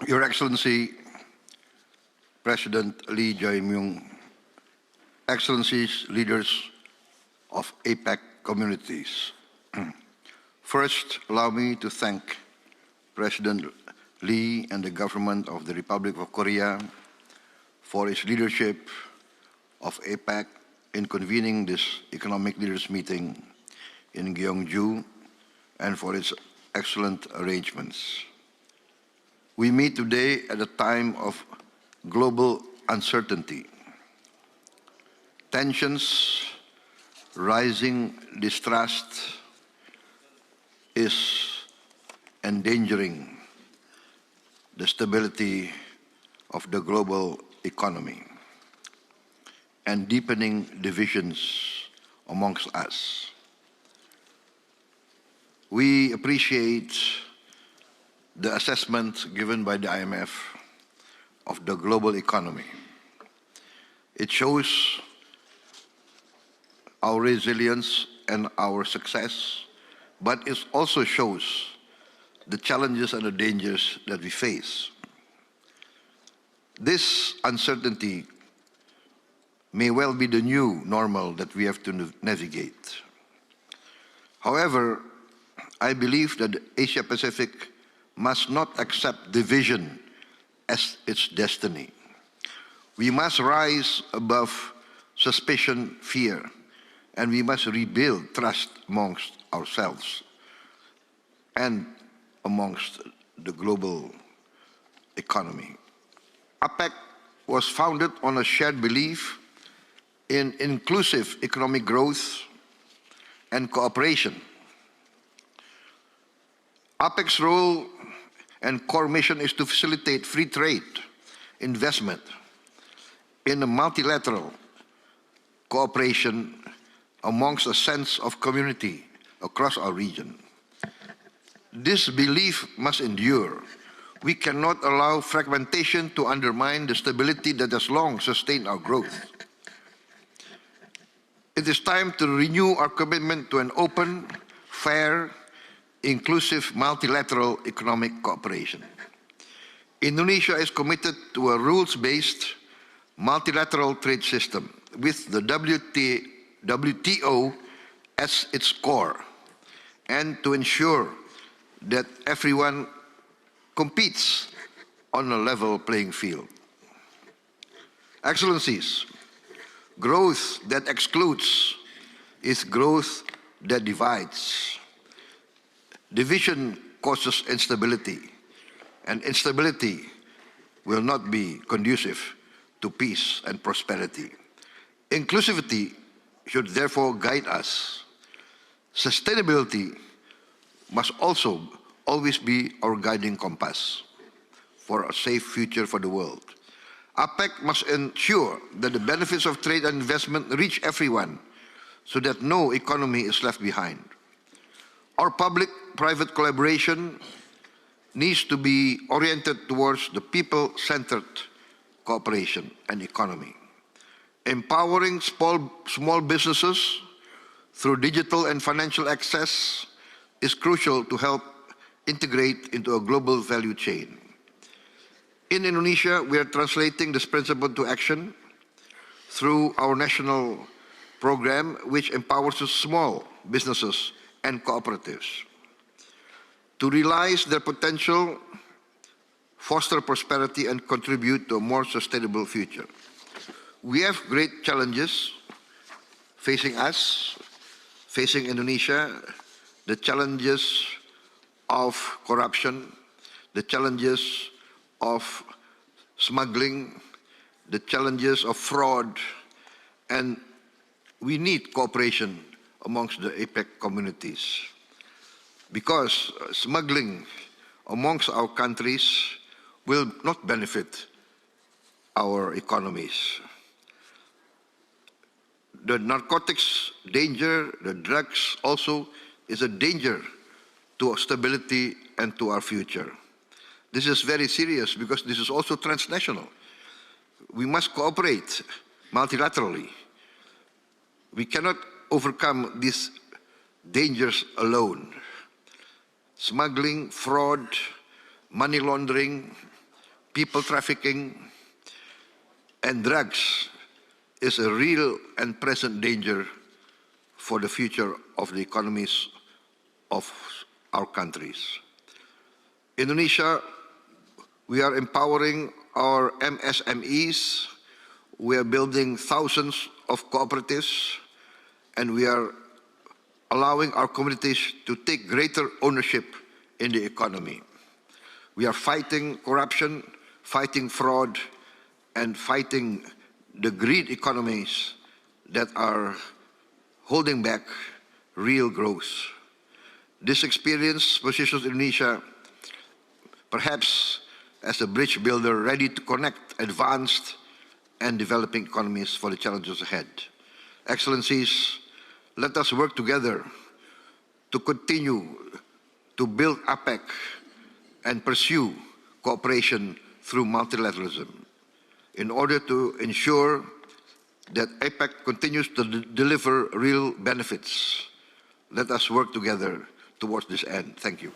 Your Excellency, President Lee Jae-myung, Excellencies, leaders of APEC communities. First, allow me to thank President Lee and the government of the Republic of Korea for its leadership of APEC in convening this economic leaders meeting in Gyeongju and for its excellent arrangements. We meet today at a time of global uncertainty. Tensions, rising distrust is endangering the stability of the global economy and deepening divisions amongst us. We appreciate the assessment given by the IMF of the global economy. It shows our resilience and our success, but it also shows the challenges and the dangers that we face. This uncertainty may well be the new normal that we have to navigate. However, I believe that Asia-Pacific must not accept division as its destiny. We must rise above suspicion, fear, and we must rebuild trust amongst ourselves and amongst the global economy. APEC was founded on a shared belief in inclusive economic growth and cooperation. APEC's role and core mission is to facilitate free trade, investment in a multilateral cooperation amongst a sense of community across our region. This belief must endure. We cannot allow fragmentation to undermine the stability that has long sustained our growth. It is time to renew our commitment to an open, fair, inclusive multilateral economic cooperation. Indonesia is committed to a rules-based multilateral trade system with the WTO as its core, and to ensure that everyone competes on a level playing field. Excellencies, growth that excludes is growth that divides. Division causes instability, and instability will not be conducive to peace and prosperity. Inclusivity should therefore guide us. Sustainability must also always be our guiding compass for a safe future for the world. APEC must ensure that the benefits of trade and investment reach everyone so that no economy is left behind. Our public-private collaboration needs to be oriented towards the people-centered cooperation and economy. Empowering small businesses through digital and financial access is crucial to help integrate into a global value chain. In Indonesia, we are translating this principle to action through our national program, which empowers small businesses and cooperatives to realize their potential, foster prosperity, and contribute to a more sustainable future. We have great challenges facing us, facing Indonesia, the challenges of corruption, the challenges of smuggling, the challenges of fraud, and we need cooperation amongst the APEC communities, because smuggling amongst our countries will not benefit our economies. The narcotics danger, the drugs also is a danger to our stability and to our future. This is very serious because this is also transnational. We must cooperate multilaterally. We cannot overcome these dangers alone. Smuggling, fraud, money laundering, people trafficking, and drugs is a real and present danger for the future of the economies of our countries. Indonesia, we are empowering our MSMEs, we are building thousands of cooperatives, and we are allowing our communities to take greater ownership in the economy. We are fighting corruption, fighting fraud, and fighting the greed economies that are holding back real growth. This experience positions Indonesia perhaps as a bridge builder ready to connect advanced and developing economies for the challenges ahead. Excellencies, let us work together to continue to build APEC and pursue cooperation through multilateralism in order to ensure that APEC continues to deliver real benefits. Let us work together towards this end. Thank you.